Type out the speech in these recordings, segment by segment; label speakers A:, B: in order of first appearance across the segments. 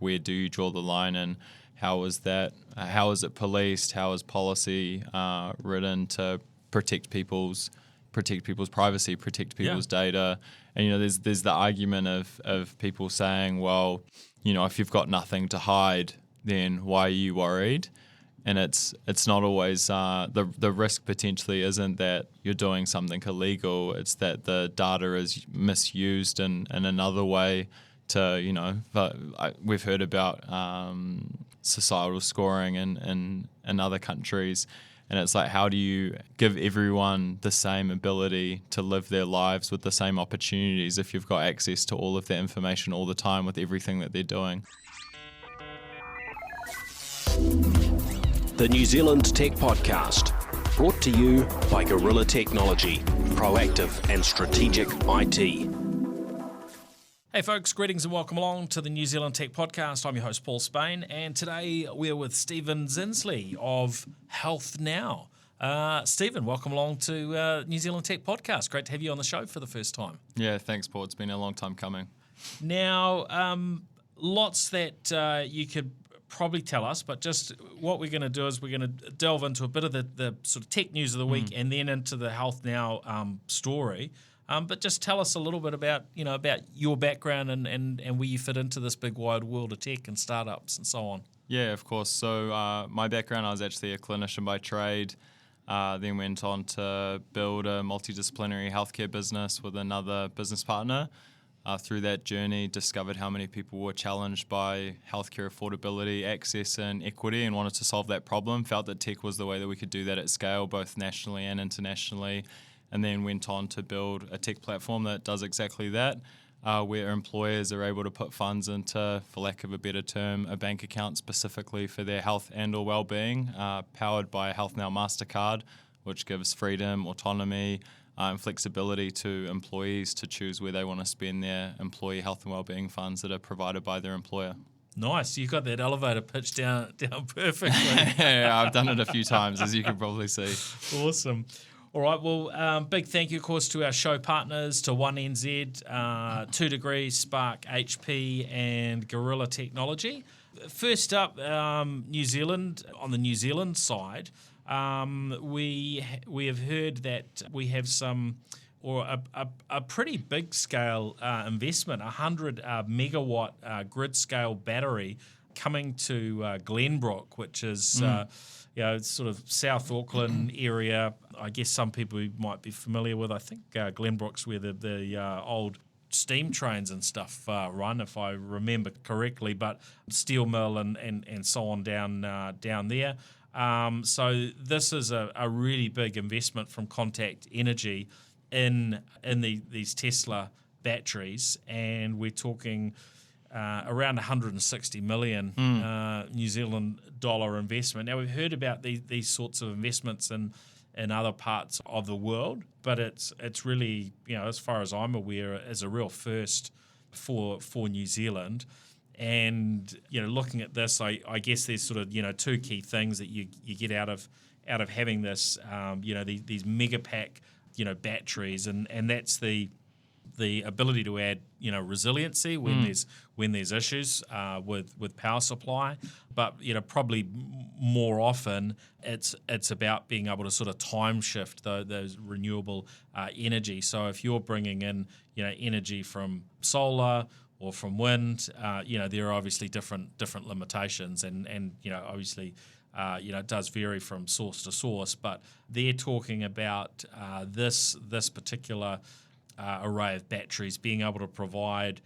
A: where do you draw the line, and how is that? How is it policed? How is policy written to protect people's privacy, protect people's data? And there's the argument of people saying, well, if you've got nothing to hide, then why are you worried? And it's not always the risk potentially isn't that you're doing something illegal. It's that the data is misused in another way. We've heard about societal scoring in other countries, and it's like, how do you give everyone the same ability to live their lives with the same opportunities if you've got access to all of that information all the time with everything that they're doing?
B: The New Zealand Tech Podcast, brought to you by Gorilla Technology, proactive and strategic IT.
C: Hey folks, greetings and welcome along to the New Zealand Tech Podcast. I'm your host Paul Spain, and today we're with Stephen Zinsli of HealthNow. Stephen, welcome along to New Zealand Tech Podcast. Great to have you on the show for the first time.
A: Yeah, thanks, Paul. It's been a long time coming.
C: Now, lots that you could probably tell us, but just what we're going to do is we're going to delve into a bit of the sort of tech news of the week and then into the HealthNow story. But just tell us a little bit about your background and where you fit into this big wide world of tech and startups and so on.
A: Yeah, of course. So my background, I was actually a clinician by trade, then went on to build a multidisciplinary healthcare business with another business partner. Through that journey, discovered how many people were challenged by healthcare affordability, access and equity, and wanted to solve that problem. Felt that tech was the way that we could do that at scale, both nationally and internationally. And then went on to build a tech platform that does exactly that, where employers are able to put funds into, for lack of a better term, a bank account specifically for their health and or well-being, powered by a HealthNow MasterCard, which gives freedom, autonomy, and flexibility to employees to choose where they want to spend their employee health and well-being funds that are provided by their employer.
C: Nice. You got that elevator pitch down perfectly.
A: Yeah, I've done it a few times, as you can probably see.
C: Awesome. All right, well, big thank you, of course, to our show partners, to 1NZ, 2 Degrees, Spark, HP, and Gorilla Technology. First up, New Zealand. On the New Zealand side, we have heard that we have a pretty big scale investment, 100 megawatt grid scale battery coming to Glenbrook, which is sort of South Auckland area. I guess some people might be familiar with. I think Glenbrook's where the old steam trains and stuff run, if I remember correctly, but steel mill and so on down there. So this is a really big investment from Contact Energy in these Tesla batteries, and we're talking around 160 million New Zealand dollar investment. Now, we've heard about these sorts of investments in other parts of the world, but it's really, as far as I'm aware, is a real first for New Zealand. And looking at this, I guess there's sort of two key things that you get out of having this, these mega pack batteries, and that's the ability to add resiliency when there's issues with power supply, but probably more often it's about being able to sort of time shift those renewable energy. So if you're bringing in energy from solar or from wind, there are obviously different limitations, and obviously it does vary from source to source, but they're talking about this particular array of batteries being able to provide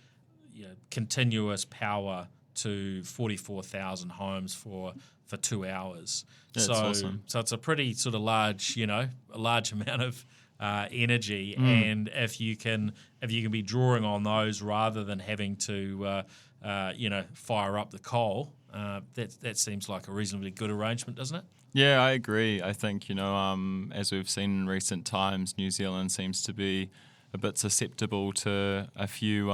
C: continuous power to 44,000 homes for 2 hours.
A: That's awesome.
C: So it's a pretty sort of large amount of energy, and if you can be drawing on those rather than having to fire up the coal, that seems like a reasonably good arrangement, doesn't it?
A: Yeah, I agree. I think as we've seen in recent times, New Zealand seems to be a bit susceptible to a few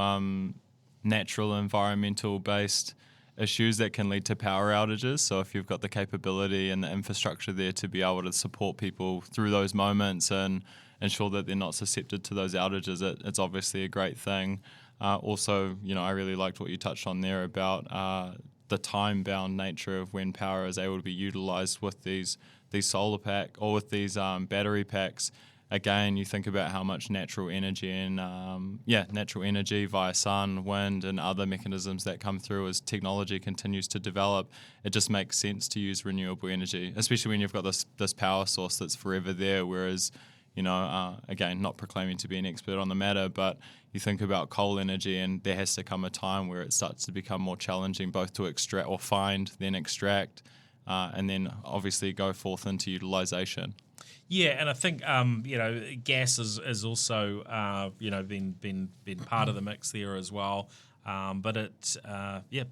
A: natural environmental based issues that can lead to power outages. So if you've got the capability and the infrastructure there to be able to support people through those moments and ensure that they're not susceptible to those outages, it's obviously a great thing. Also, I really liked what you touched on there about the time-bound nature of when power is able to be utilized with these solar pack or with these battery packs. Again, you think about how much natural energy and natural energy via sun, wind, and other mechanisms that come through as technology continues to develop. It just makes sense to use renewable energy, especially when you've got this power source that's forever there. Whereas, again, not proclaiming to be an expert on the matter, but you think about coal energy, and there has to come a time where it starts to become more challenging, both to extract or find, then extract, and then obviously go forth into utilization.
C: Yeah, and I think gas is also been part of the mix there as well. But it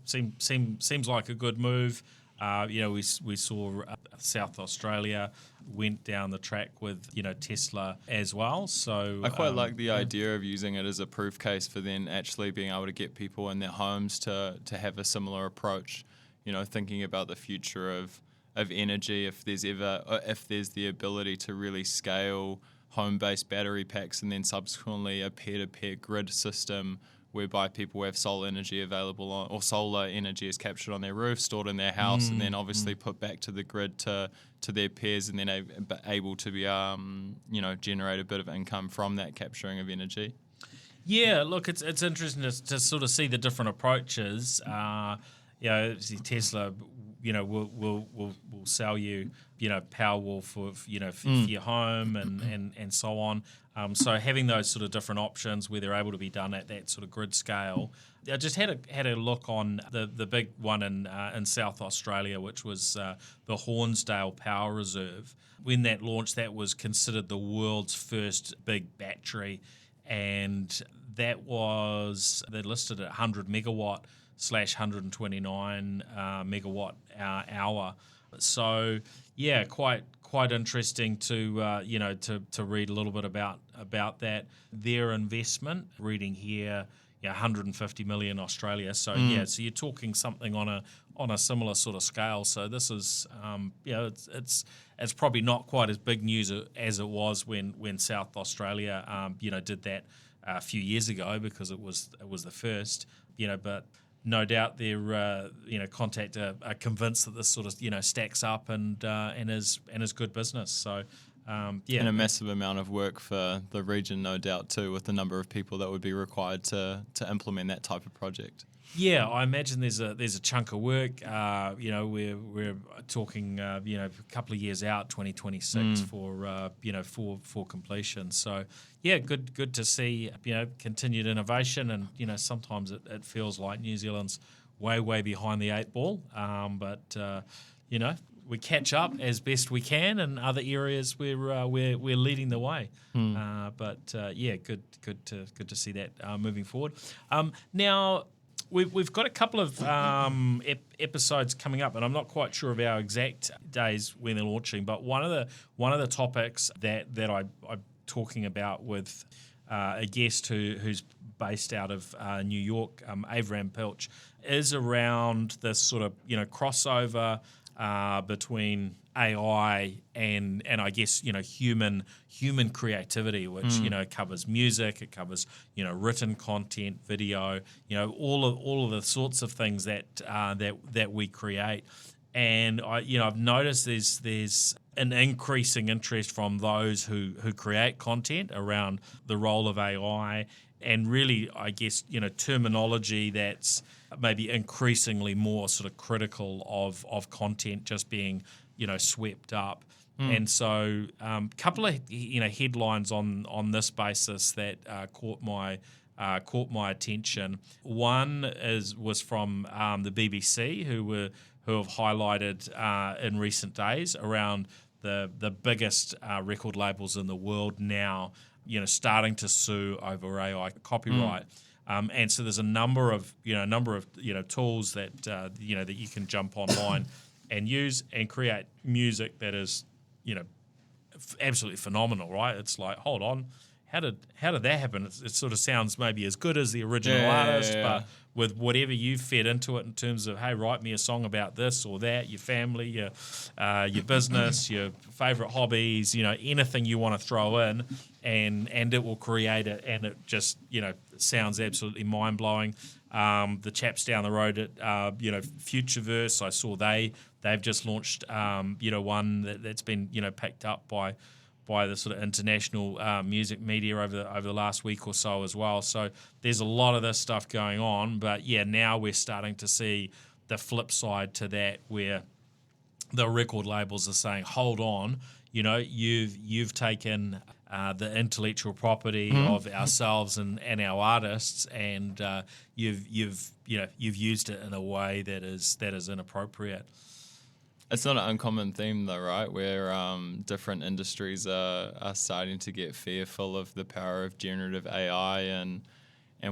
C: seems like a good move. We saw South Australia went down the track with Tesla as well. So
A: I quite like the idea of using it as a proof case for then actually being able to get people in their homes to have a similar approach. Thinking about the future of energy, if there's the ability to really scale home-based battery packs and then subsequently a peer-to-peer grid system whereby people have solar energy available or solar energy is captured on their roof, stored in their house, and then obviously put back to the grid to their peers, and then able to be generate a bit of income from that capturing of energy.
C: Yeah, look, it's interesting to sort of see the different approaches. Tesla, will sell you, Powerwall for your home and so on. So having those sort of different options where they're able to be done at that sort of grid scale. I just had a look on the big one in South Australia, which was the Hornsdale Power Reserve. When that launched, that was considered the world's first big battery, and they listed at 100 megawatt / 129 megawatt hour. So yeah, quite interesting to read a little bit about that. Their investment, reading here, 150 million Australia. So so you're talking something on a similar sort of scale. So this is it's probably not quite as big news as it was when South Australia did that a few years ago, because it was the first. But no doubt their contact are convinced that this sort of stacks up and is good business. So and
A: a massive amount of work for the region, no doubt too, with the number of people that would be required to implement that type of project.
C: Yeah, I imagine there's a chunk of work. We're talking a couple of years out, 2026 for completion. So yeah, good to see continued innovation, and sometimes it feels like New Zealand's way behind the eight ball. But we catch up as best we can, and other areas we're leading the way. But good to see that moving forward. Now. We've got a couple of episodes coming up, and I'm not quite sure of our exact days when they're launching. But one of the topics that I'm talking about with a guest who's based out of New York, Avram Pilch, is around this sort of crossover between AI and I guess human creativity, which covers music, it covers written content, video, all of the sorts of things that we create. And I've noticed there's an increasing interest from those who create content around the role of AI, and really I guess terminology that's maybe increasingly more sort of critical of content just being swept up. And so couple of headlines on this basis that caught my attention. One was from the BBC, who have highlighted in recent days around the biggest record labels in the world now starting to sue over AI copyright. And so there's a number of tools that that you can jump online and use and create music that is absolutely phenomenal, right? It's like, hold on, how did that happen? It sort of sounds maybe as good as the original artist, but with whatever you fed into it in terms of, hey, write me a song about this or that, your family, your business, your favourite hobbies, anything you want to throw in, and it will create it, and it just sounds absolutely mind blowing. The chaps down the road at Futureverse, I saw they've just launched one that's been picked up by the sort of international music media over the last week or so as well. So there's a lot of this stuff going on, but now we're starting to see the flip side to that, where the record labels are saying, hold on, you've taken the intellectual property of ourselves and our artists, and you've used it in a way that is inappropriate.
A: It's not an uncommon theme, though, right? Where different industries are starting to get fearful of the power of generative AI and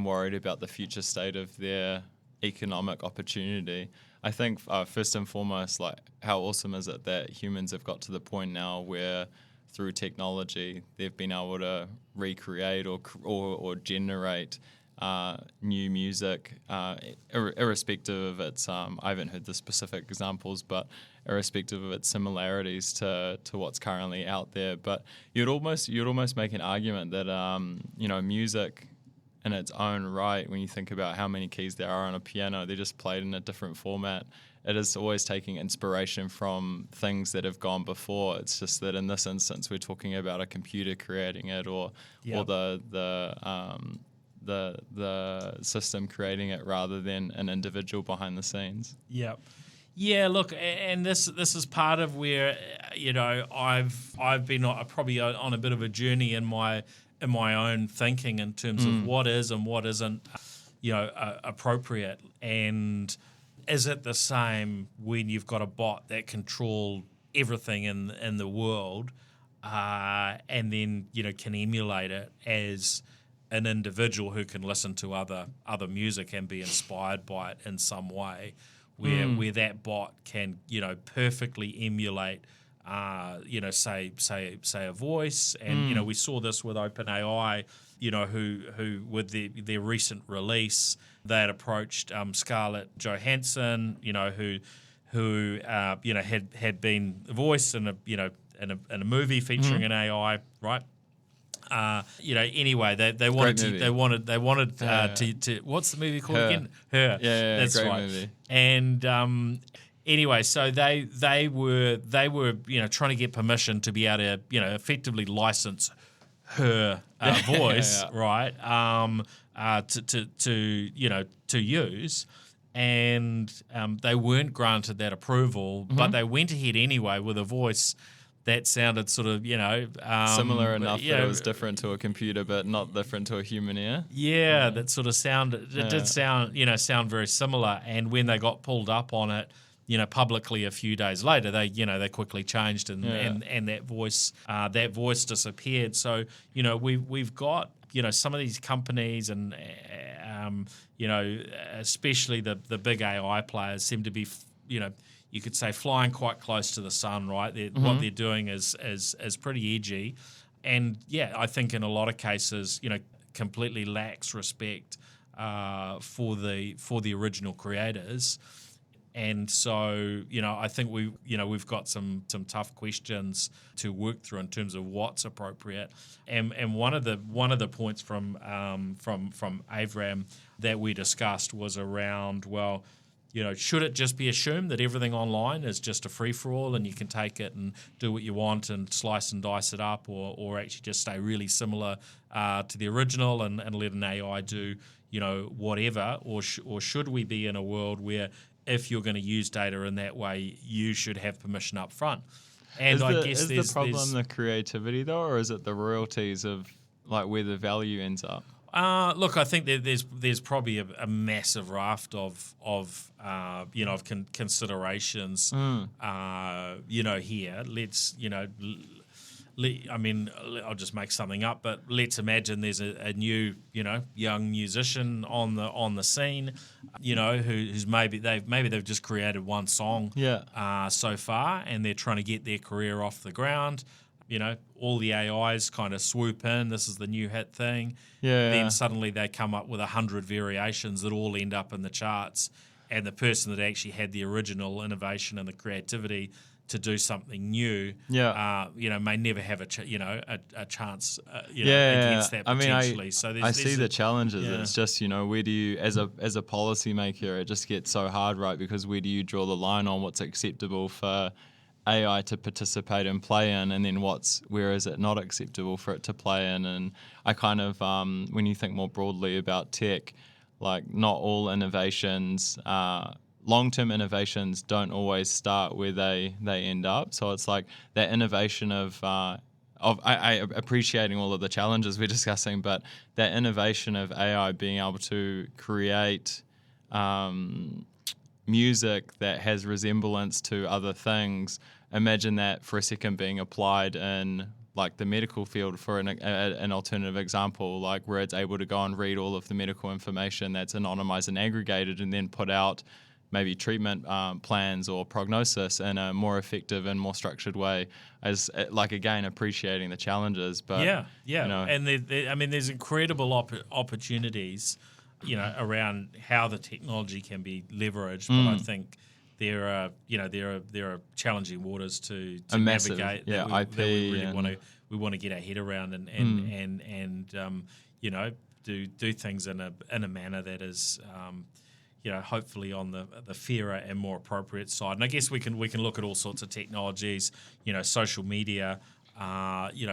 A: worried about the future state of their economic opportunity. I think first and foremost, like, how awesome is it that humans have got to the point now where through technology they've been able to recreate or generate new music, irrespective of its, I haven't heard the specific examples, but irrespective of its similarities to what's currently out there. But you'd almost make an argument that music in its own right, when you think about how many keys there are on a piano, they're just played in a different format. It is always taking inspiration from things that have gone before. It's just that in this instance, we're talking about a computer creating it, or the system creating it, rather than an individual behind the scenes.
C: Yep. Yeah, look, and this is part of where I've been probably on a bit of a journey in my own thinking in terms of what is and what isn't appropriate, and is it the same when you've got a bot that control everything in the world, and then can emulate it as an individual who can listen to other music and be inspired by it in some way, where that bot can perfectly emulate say a voice, and we saw this with OpenAI, who with their recent release, they had approached Scarlett Johansson, who had been voiced in a movie featuring an AI, right? Anyway, they wanted to what's the movie called again? Her.
A: Yeah,
C: that's
A: great
C: right.
A: movie.
C: And anyway, so they were trying to get permission to be able to effectively license her voice, right? To use, and they weren't granted that approval, but they went ahead anyway with a voice that sounded sort of,
A: similar enough that it was different to a computer, but not different to a human ear.
C: Yeah, that sort of sounded. It did sound very similar. And when they got pulled up on it, publicly a few days later, they quickly changed, and that voice disappeared. So we've got some of these companies, and especially the big AI players seem to be you could say flying quite close to the sun, right? What they're doing is pretty edgy, and I think in a lot of cases, completely lacks respect for the original creators. And so, I think we've got some tough questions to work through in terms of what's appropriate. And one of the points from Avram that we discussed was around, well, should it just be assumed that everything online is just a free-for-all and you can take it and do what you want and slice and dice it up, or actually just stay really similar to the original and let an AI do whatever, or should we be in a world where if you're going to use data in that way, you should have permission up front? And
A: is the problem the creativity though, or is it the royalties of like where the value ends up?
C: Look, I think there's probably a massive raft of considerations here. I'll just make something up, but let's imagine there's a new young musician on the scene, who's maybe they've just created one song so far, and they're trying to get their career off the ground. All the AIs kind of swoop in. This is the new hit thing. Then suddenly they come up with 100 variations that all end up in the charts, and the person that actually had the original innovation and the creativity do something new, may never have a chance, against that potentially.
A: I see the challenges. Yeah. It's just, where do you, as a policymaker, it just gets so hard, right? Because where do you draw the line on what's acceptable for AI to participate and play in, and then where is it not acceptable for it to play in? And I kind of, when you think more broadly about tech, like not all innovations, long-term innovations don't always start where they end up. So it's like that innovation of I appreciating all of the challenges we're discussing, but that innovation of AI being able to create music that has resemblance to other things. Imagine that for a second being applied in like the medical field for an alternative example, like where it's able to go and read all of the medical information that's anonymized and aggregated and then put out maybe treatment plans or prognosis in a more effective and more structured way, as like, again, appreciating the challenges. But and there's incredible opportunities, around how the technology can be leveraged. But I think there are challenging waters to navigate. IP.
C: That we want to get our head around and do things in a manner that is hopefully on the fairer and more appropriate side. And I guess we can look at all sorts of technologies, social media,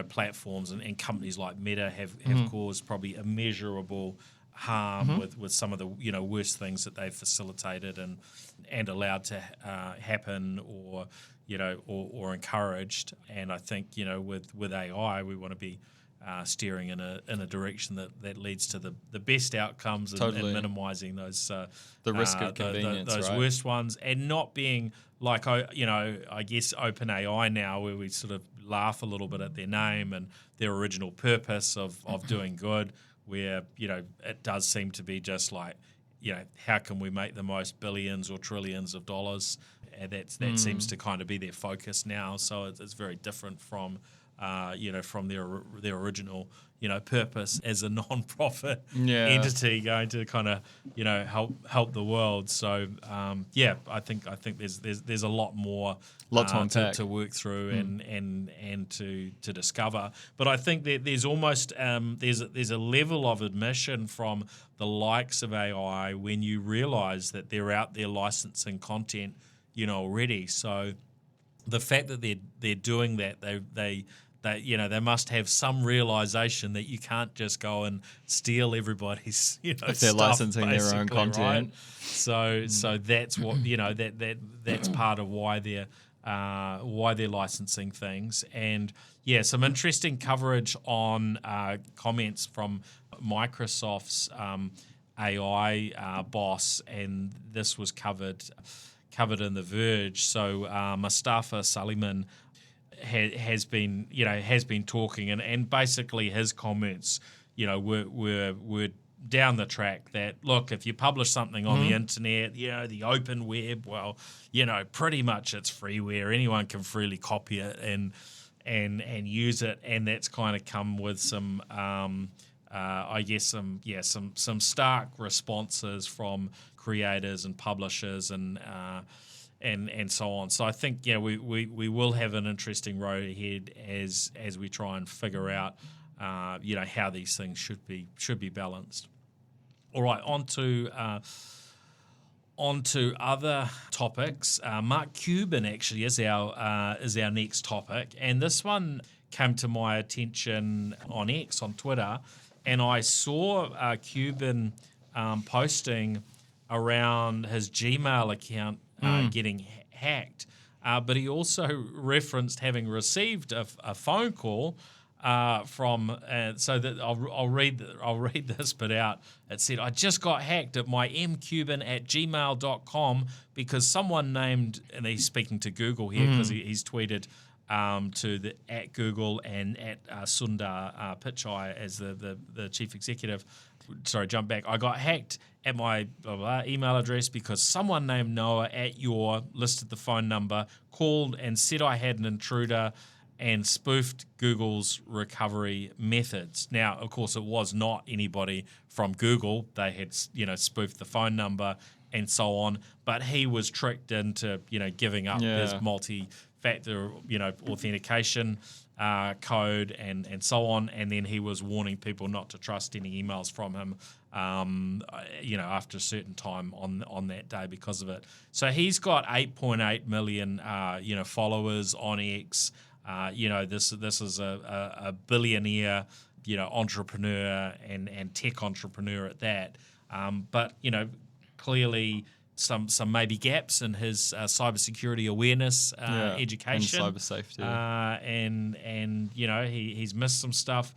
C: platforms and companies like Meta have caused probably immeasurable harm with some of the worst things that they've facilitated and allowed to happen or encouraged. And I think with AI we want to be steering in a direction that leads to the best outcomes and minimising those
A: the risk of convenience,
C: those
A: right?
C: worst ones, and not being like I guess OpenAI now, where we sort of laugh a little bit at their name and their original purpose of doing good, where it does seem to be just like how can we make the most billions or trillions of dollars, and that seems to kind of be their focus now. So it's very different from from their original purpose as a non-profit entity going to kind of help the world. So I think there's a lot more to work through and to discover. But I think that there's almost there's a level of admission from the likes of AI when you realise that they're out there licensing content already. So the fact that they're doing that, they must have some realization that you can't just go and steal everybody's
A: if they're stuff, licensing their own content.
C: Right? So that's what that's part of why they're licensing things. And some interesting coverage on comments from Microsoft's AI boss, and this was covered in The Verge. So Mustafa Suleyman has been talking, and basically his comments, were down the track that, look, if you publish something on the internet, the open web, well, pretty much it's freeware. Anyone can freely copy it and use it, and that's kind of come with some some stark responses from creators and publishers and so on. So I think we will have an interesting road ahead as we try and figure out how these things should be balanced. All right, on to other topics. Mark Cuban actually is our next topic, and this one came to my attention on X, on Twitter, and I saw Cuban posting around his Gmail account getting hacked, but he also referenced having received a phone call from. So that I'll read this bit out. It said, "I just got hacked at my mcuban@gmail.com because someone named," and he's speaking to Google here because he's tweeted to the at Google and at Sundar Pichai as the chief executive. Sorry, jump back. "I got hacked at my blah, blah, email address because someone named Noah at your," listed the phone number, "called and said I had an intruder and spoofed Google's recovery methods." Now, of course, it was not anybody from Google. They had spoofed the phone number and so on. But he was tricked into, giving up his multi-factor, authentication code and so on. And then he was warning people not to trust any emails from him, after a certain time on that day because of it. So he's got 8.8 million, followers on X. This is a billionaire, entrepreneur and tech entrepreneur at that. But clearly some maybe gaps in his cybersecurity awareness, education,
A: and cyber safety,
C: and he's missed some stuff.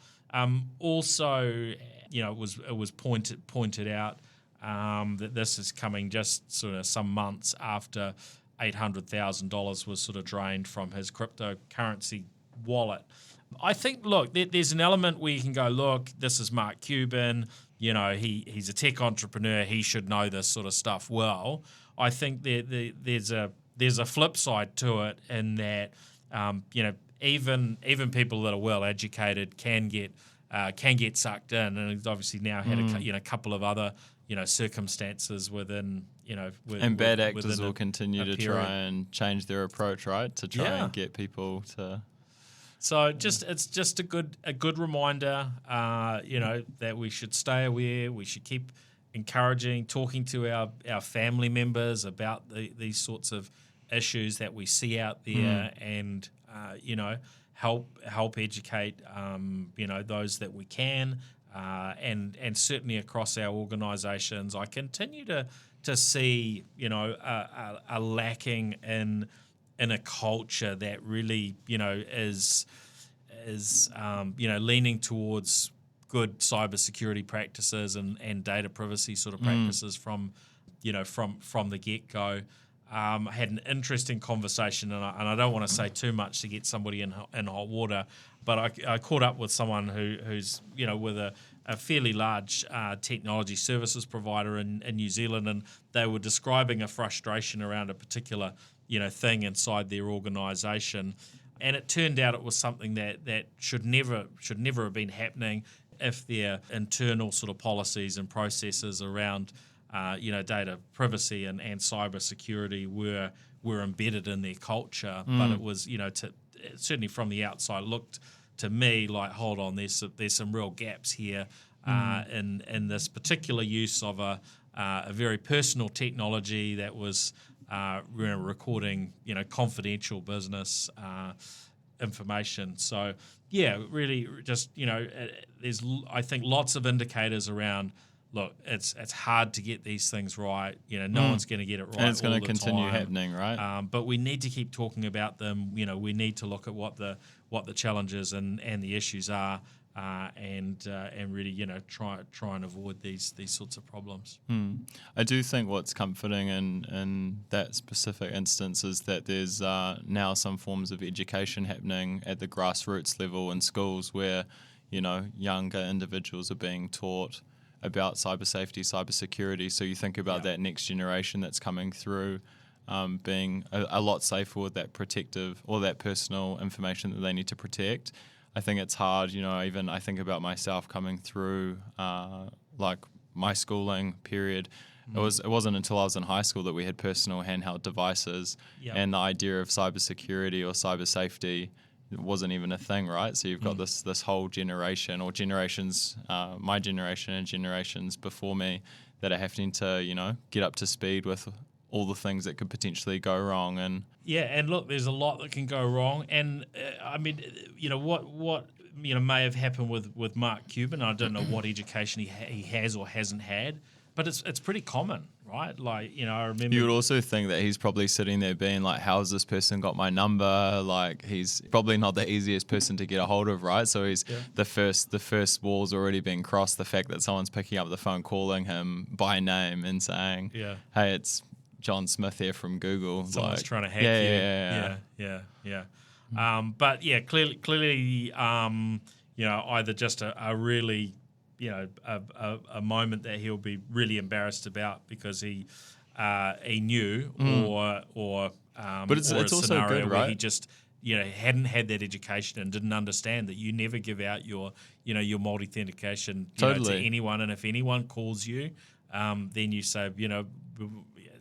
C: Also, it was pointed out that this is coming just sort of some months after $800,000 was sort of drained from his cryptocurrency wallet. I think, look, there's an element where you can go, look, this is Mark Cuban. He's a tech entrepreneur. He should know this sort of stuff well. I think there's a flip side to it in that, even people that are well educated can get sucked in, and he's obviously now had a couple of other circumstances within
A: and bad actors will continue to try and change their approach, right, to try and get people to.
C: So it's just a good reminder, that we should stay aware. We should keep encouraging, talking to our family members about these sorts of issues that we see out there, and help educate those that we can, and certainly across our organisations. I continue to see a lacking in a culture that really is leaning towards good cybersecurity practices and data privacy sort of practices from the get-go. I had an interesting conversation, and I don't want to say too much to get somebody in hot water, but I caught up with someone who's with a fairly large technology services provider in New Zealand, and they were describing a frustration around a particular thing inside their organisation, and it turned out it was something that should never have been happening if their internal sort of policies and processes around data privacy and cyber security were embedded in their culture. But it was certainly from the outside looked to me like, hold on, there's some real gaps here in this particular use of a very personal technology that was recording confidential business information. So really just there's I think lots of indicators around. Look, it's hard to get these things right. No one's going to get it right.
A: And it's going
C: all
A: to
C: the
A: continue
C: time.
A: happening, right?
C: But we need to keep talking about them. We need to look at what the challenges and the issues are, and really try and avoid these sorts of problems.
A: I do think what's comforting in that specific instance is that there's now some forms of education happening at the grassroots level in schools where younger individuals are being taught about cyber safety, cyber security. So you think about that next generation that's coming through being a lot safer with that protective or that personal information that they need to protect. I think it's hard, even I think about myself coming through like my schooling period. It wasn't until I was in high school that we had personal handheld devices, and the idea of cyber security or cyber safety wasn't even a thing, right? So you've got this whole generation or generations, my generation and generations before me, that are having to get up to speed with all the things that could potentially go wrong. And
C: and look, there's a lot that can go wrong. And what may have happened with Mark Cuban. I don't know what education he has or hasn't had, but it's pretty common, right? Like, I remember.
A: You would also think that he's probably sitting there being like, how's this person got my number? Like, he's probably not the easiest person to get a hold of, right? So he's the first wall's already been crossed. The fact that someone's picking up the phone, calling him by name and saying, hey, it's John Smith here from Google.
C: Someone's trying to hack you. Yeah. But clearly, either just a really, a moment that he'll be really embarrassed about because he knew, or
A: but it's
C: a
A: also
C: scenario
A: good,
C: where
A: right?
C: he just hadn't had that education and didn't understand that you never give out your multi-authentication to anyone, and if anyone calls you, then you say,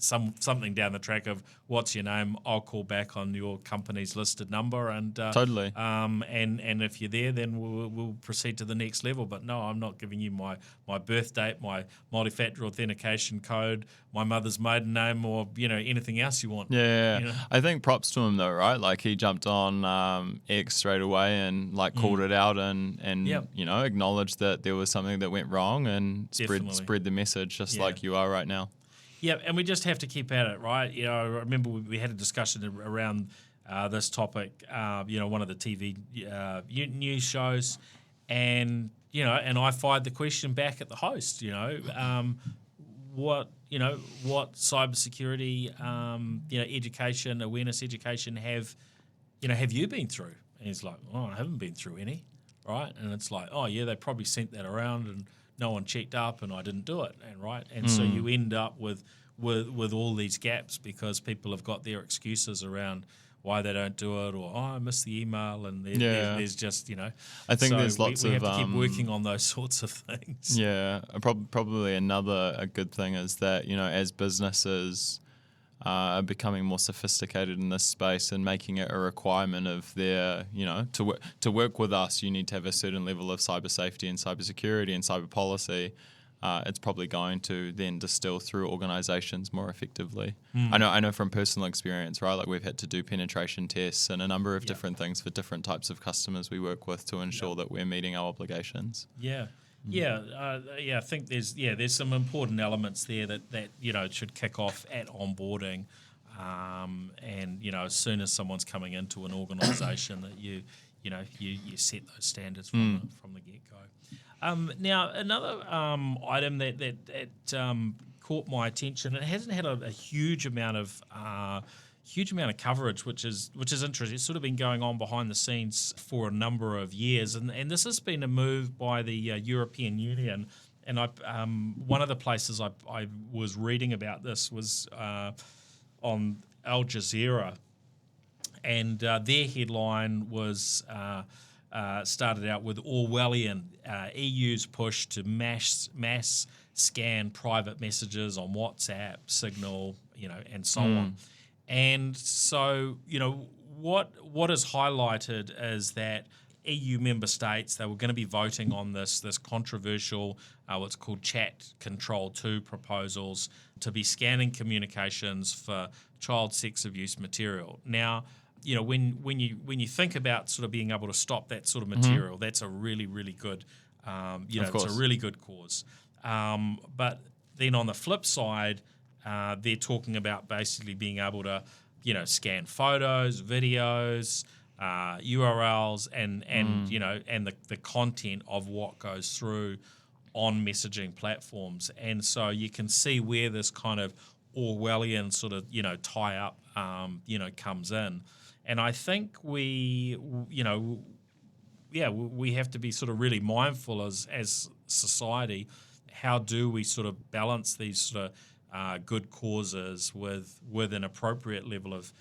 C: something down the track of what's your name? I'll call back on your company's listed number, and
A: Totally.
C: And if you're there, then we'll proceed to the next level. But no, I'm not giving you my birth date, my multi-factor authentication code, my mother's maiden name, or anything else you want.
A: Yeah. I think props to him though, right? Like he jumped on X straight away and called it out and acknowledged that there was something that went wrong and spread the message just like you are right now.
C: Yeah, and we just have to keep at it, right? I remember we had a discussion around this topic, one of the TV news shows, and I fired the question back at the host. What cybersecurity, education, awareness education have you been through? And he's like, I haven't been through any, right? And it's like, oh yeah, they probably sent that around and no one checked up, and I didn't do it, and so you end up with all these gaps because people have got their excuses around why they don't do it, or I missed the email, and there's just
A: I think there's lots
C: we
A: of
C: have to keep working on those sorts of things.
A: Yeah, probably a good thing is that as businesses are becoming more sophisticated in this space and making it a requirement of their, to work with us, you need to have a certain level of cyber safety and cybersecurity and cyber policy. It's probably going to then distill through organizations more effectively. I know from personal experience, right? Like we've had to do penetration tests and a number of different things for different types of customers we work with to ensure that we're meeting our obligations. I think there's some important elements there that should kick off at onboarding, and as soon as someone's coming into an organisation that you set those standards from the get go. Now another item that caught my attention, it hasn't had a huge amount of coverage, which is interesting. It's sort of been going on behind the scenes for a number of years, and this has been a move by the European Union. And one of the places I was reading about this was on Al Jazeera, and their headline was started out with Orwellian: EU's push to mass scan private messages on WhatsApp, Signal, and so on. And so, what is highlighted is that EU member states, they were going to be voting on this controversial, what's called Chat Control 2 proposals to be scanning communications for child sex abuse material. Now, when you think about sort of being able to stop that sort of material, that's a really, really good, it's a really good cause. But then on the flip side, they're talking about basically being able to, scan photos, videos, URLs, and the content of what goes through on messaging platforms. And so you can see where this kind of Orwellian sort of tie up comes in. And I think we have to be sort of really mindful as society. How do we sort of balance these sort of good causes with an appropriate level of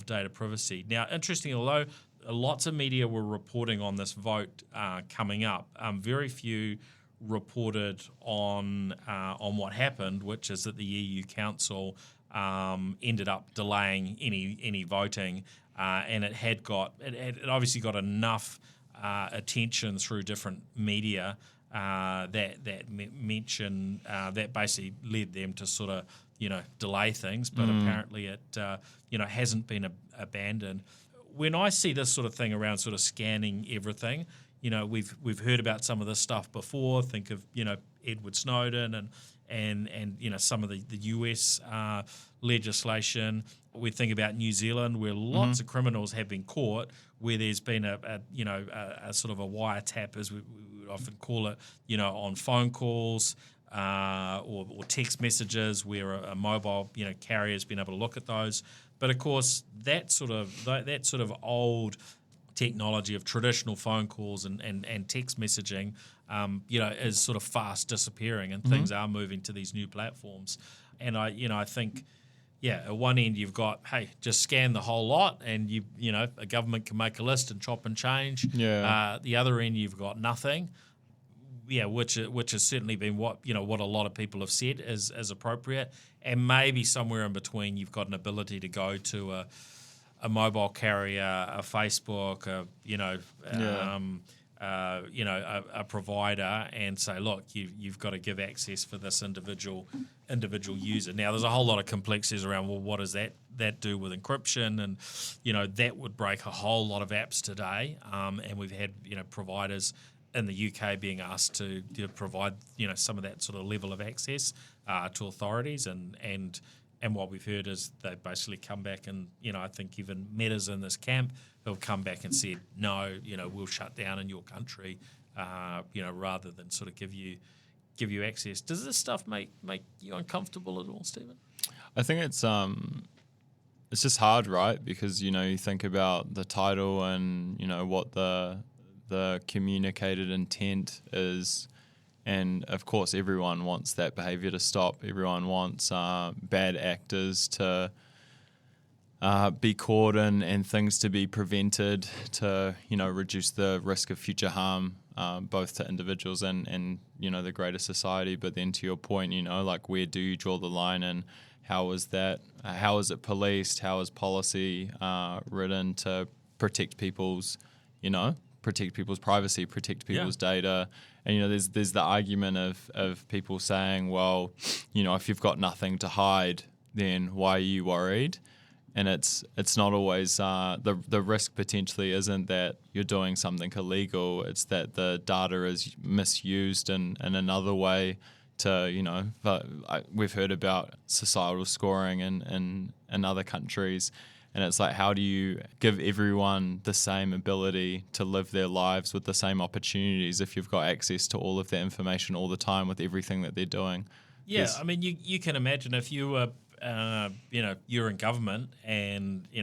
A: data privacy? Now, interestingly, although lots of media were reporting on this vote coming up, very few reported on what happened, which is that the EU Council ended up delaying any voting, and it had obviously got enough attention through different media that mention that basically led them to sort of delay things, but apparently it hasn't been abandoned. When I see this sort of thing around sort of scanning everything, we've heard about some of this stuff before. Think of Edward Snowden and some of the US legislation. We think about New Zealand, where lots of criminals have been caught, where there's been a sort of a wiretap, as we would often call it, on phone calls or text messages, where a mobile carrier has been able to look at those. But of course, that sort of old technology of traditional phone calls and text messaging, is sort of fast disappearing, and things are moving to these new platforms. And I think, at one end you've got, hey, just scan the whole lot, and a government can make a list and chop and change. The other end you've got nothing.
C: which has certainly been what a lot of people have said is appropriate, and maybe somewhere in between you've got an ability to go to a mobile carrier, a Facebook, a provider, and say, look, you've got to give access for this individual user. Now, there's a whole lot of complexities around, well, what does that do with encryption? And, that would break a whole lot of apps today. And we've had, providers in the UK being asked to provide, some of that sort of level of access to authorities. And what we've heard is they basically come back and, I think even Meta's in this camp, who've come back and said, no, we'll shut down in your country, rather than sort of give you access. Does this stuff make you uncomfortable at all, Stephen?
A: I think it's just hard, right? Because, you think about the title and, what the communicated intent is. And, of course, everyone wants that behavior to stop. Everyone wants bad actors to be caught and things to be prevented to, reduce the risk of future harm, both to individuals and the greater society. But then to your point, like, where do you draw the line, and how is that? How is it policed? How is policy written to protect people's privacy, protect people's data? And there's the argument of people saying, well, if you've got nothing to hide, then why are you worried? And it's not always the risk potentially isn't that you're doing something illegal. It's that the data is misused in another way to, we've heard about societal scoring in other countries. And it's like, how do you give everyone the same ability to live their lives with the same opportunities if you've got access to all of that information all the time with everything that they're doing?
C: Yeah, I mean, you can imagine if you were, you're in government, and we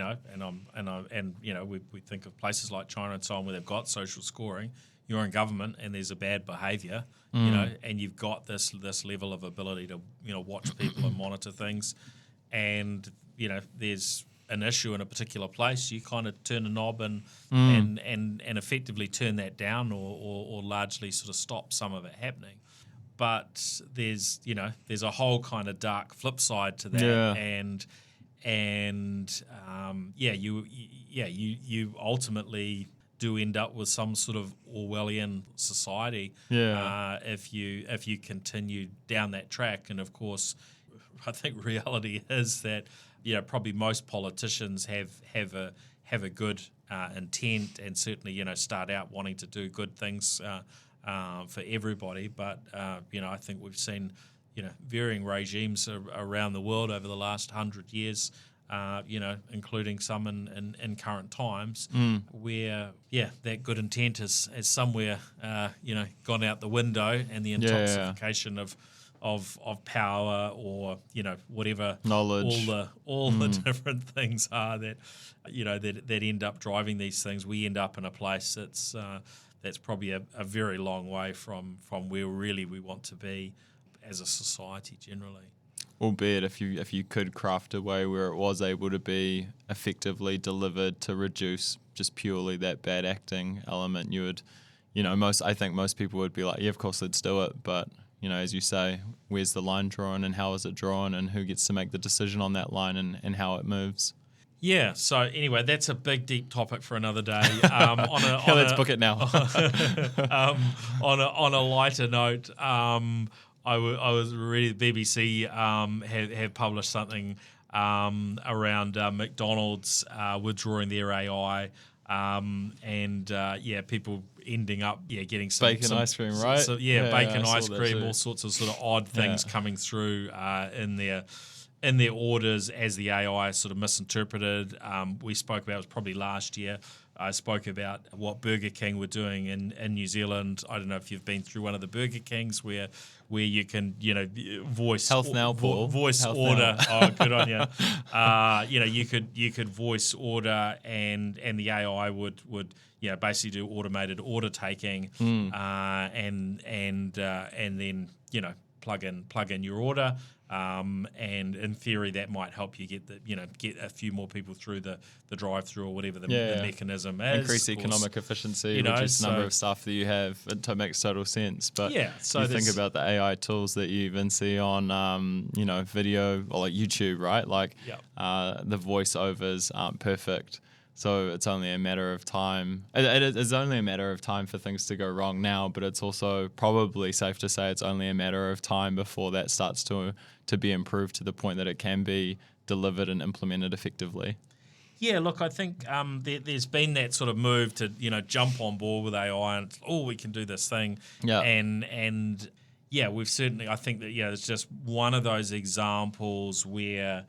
C: think of places like China and so on where they've got social scoring. You're in government and there's a bad behaviour, and you've got this level of ability to watch people and monitor things, and there's an issue in a particular place, you kind of turn a knob and effectively turn that down or largely sort of stop some of it happening. But there's a whole kind of dark flip side to that, you ultimately do end up with some sort of Orwellian society if you continue down that track. And of course, I think reality is that probably most politicians have a good intent, and certainly start out wanting to do good things for everybody. But I think we've seen varying regimes around the world over the last 100 years, including some in current times, where that good intent is somewhere gone out the window, and the intoxication of power or whatever
A: knowledge,
C: all the different things are that that end up driving these things. We end up in a place that's probably a very long way from where really we want to be as a society generally.
A: Albeit if you could craft a way where it was able to be effectively delivered to reduce just purely that bad acting element, you would, I think most people would be like, yeah, of course, let's do it. But, as you say, where's the line drawn, and how is it drawn, and who gets to make the decision on that line, and how it moves?
C: Yeah. So anyway, that's a big, deep topic for another day.
A: Let's book it now.
C: On a lighter note, I was reading the BBC have published something around McDonald's withdrawing their AI, people ending up getting some
A: bacon ice cream, right?
C: So, bacon ice cream, all sorts of sort of odd things coming through in their orders as the AI sort of misinterpreted. We spoke about, it was probably last year, I spoke about what Burger King were doing in New Zealand. I don't know if you've been through one of the Burger Kings where you can voice
A: HealthNow, Paul.
C: Voice
A: HealthNow.
C: order. Oh, good on you. You could voice order, and the AI would basically do automated order taking, and then plug in your order. And in theory, that might help you get a few more people through the drive-through or whatever the mechanism is.
A: Increase economic efficiency, reduce the number of staff that you have. It makes total sense. But
C: so
A: you think about the AI tools that you even see on, video or like YouTube, right? Like the voiceovers aren't perfect. So it's only a matter of time. It is only a matter of time for things to go wrong now, but it's also probably safe to say it's only a matter of time before that starts to be improved to the point that it can be delivered and implemented effectively.
C: Yeah, look, I think there's been that sort of move to jump on board with AI and we can do this thing. Yeah, and we've certainly. I think that it's just one of those examples where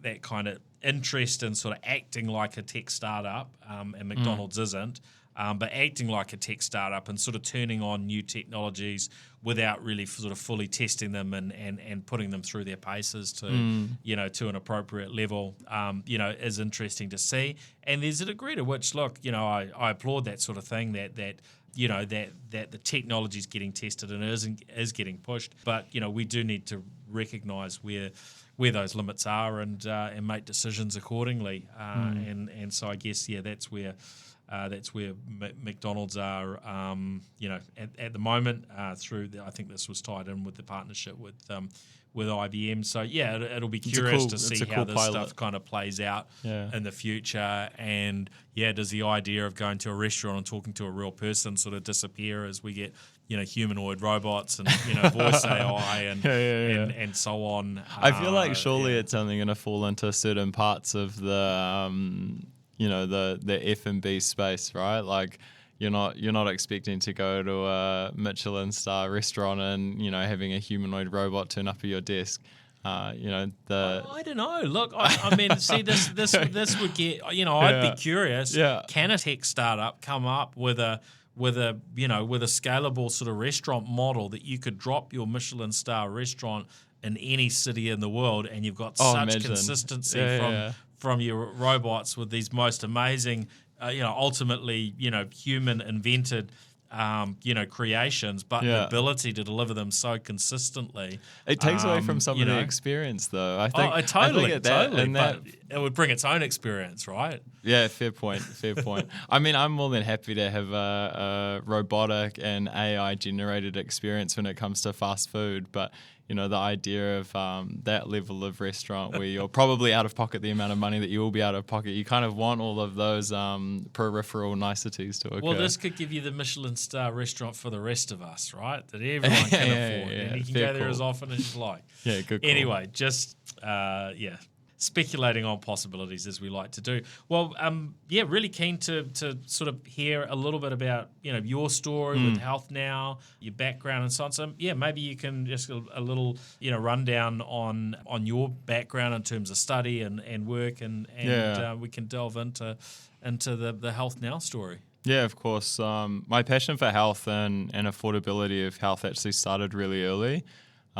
C: that kind of interest in sort of acting like a tech startup, and McDonald's isn't, but acting like a tech startup and sort of turning on new technologies without really sort of fully testing them and putting them through their paces to an appropriate level, is interesting to see. And there's a degree to which, look, I applaud that sort of thing that the technology is getting tested and is getting pushed, but we do need to recognise where those limits are and make decisions accordingly. And so I guess that's where McDonald's are. At the moment through I think this was tied in with the partnership with IBM. So it'll be curious to see how this stuff kind of plays out in the future. And does the idea of going to a restaurant and talking to a real person sort of disappear as we get humanoid robots and voice AI and so on?
A: I feel like surely it's only going to fall into certain parts of the the F&B space, right? Like you're not expecting to go to a Michelin star restaurant and having a humanoid robot turn up at your desk. I don't know. Look, I mean, see, this would get. I'd be curious. Yeah. Can a tech startup come up with a scalable sort of restaurant model that you could drop your Michelin star restaurant in any city in the world, and you've got such consistency from your robots with these most amazing, ultimately, human invented, creations, but the ability to deliver them so consistently. It takes away from some of the experience, though. I think. Totally. But it would bring its own experience, right? Yeah, fair point. I mean, I'm more than happy to have a robotic and AI generated experience when it comes to fast food, but the idea of that level of restaurant where you're probably out of pocket the amount of money that you will be out of pocket, you kind of want all of those peripheral niceties to occur. Well, this could give you the Michelin star restaurant for the rest of us, right? That everyone can afford. And you can go there as often as you like. Yeah, good call. Anyway, just, speculating on possibilities as we like to do. Well, really keen to sort of hear a little bit about your story with HealthNow, your background and so on. So maybe you can just a little rundown on your background in terms of study and work and we can delve into the HealthNow story. Yeah, of course. My passion for health and affordability of health actually started really early.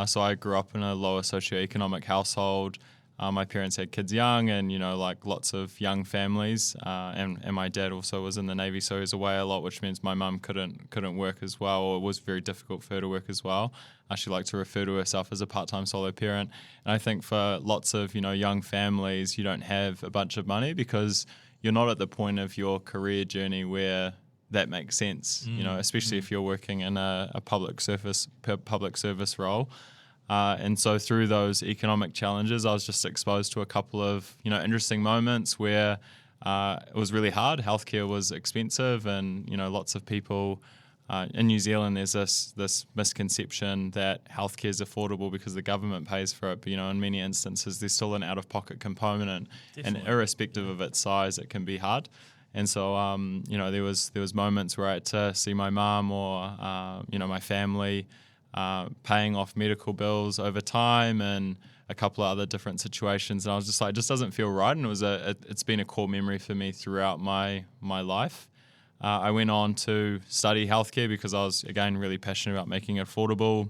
A: So I grew up in a lower socioeconomic household. My parents had kids young and, like lots of young families. And my dad also was in the Navy, so he was away a lot, which means my mum couldn't work as well, or it was very difficult for her to work as well. She liked to refer to herself as a part-time solo parent. And I think for lots of, young families, you don't have a bunch of money because you're not at the point of your career journey where that makes sense, especially if you're working in a public service role. And so through those economic challenges, I was just exposed to a couple of, interesting moments where it was really hard. Healthcare was expensive and, lots of people in New Zealand, there's this misconception that healthcare is affordable because the government pays for it. But, in many instances, there's still an out-of-pocket component. And irrespective of its size, it can be hard. And so, there was moments where I had to see my mum or, my family paying off medical bills over time and a couple of other different situations. And I was just like, it just doesn't feel right. And it's been a core memory for me throughout my life. I went on to study healthcare because I was, again, really passionate about making it affordable.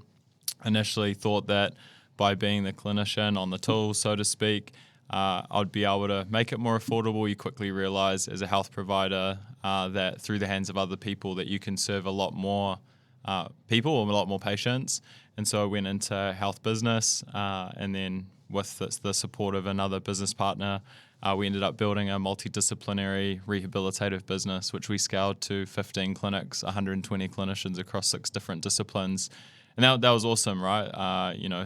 A: Initially thought that by being the clinician on the tools, so to speak, I'd be able to make it more affordable. You quickly realize as a health provider that through the hands of other people that you can serve a lot more people, or a lot more patients. And so I went into health business, and then with the support of another business partner, we ended up building a multidisciplinary rehabilitative business, which we scaled to 15 clinics, 120 clinicians across 6 different disciplines. And that was awesome, right?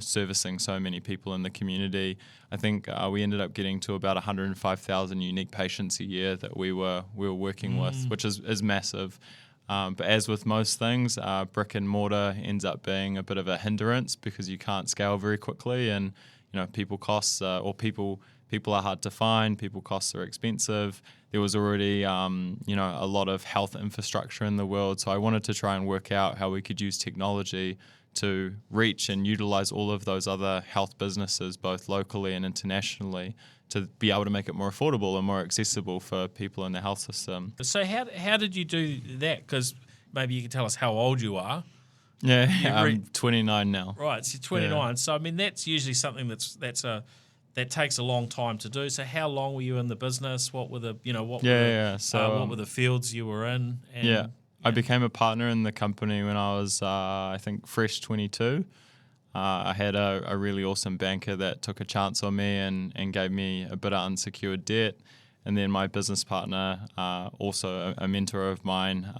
A: Servicing so many people in the community. I think we ended up getting to about 105,000 unique patients a year that we were working with, which is massive. But as with most things, brick and mortar ends up being a bit of a hindrance because you can't scale very quickly, and people costs people are hard to find. People costs are expensive. There was already a lot of health infrastructure in the world, so I wanted to try and work out how we could use technology to reach and utilize all of those other health businesses, both locally and internationally, to be able to make it more affordable and more accessible for people in the health system.
C: So how did you do that? Because maybe you can tell us how old you are.
A: Yeah, I'm 29 now.
C: Right, so 29.
A: Yeah.
C: So I mean, that's usually something that takes a long time to do. So how long were you in the business? What were the what were the fields you were in? And,
A: I became a partner in the company when I was I think fresh 22. I had a really awesome banker that took a chance on me and gave me a bit of unsecured debt. And then my business partner, also a mentor of mine,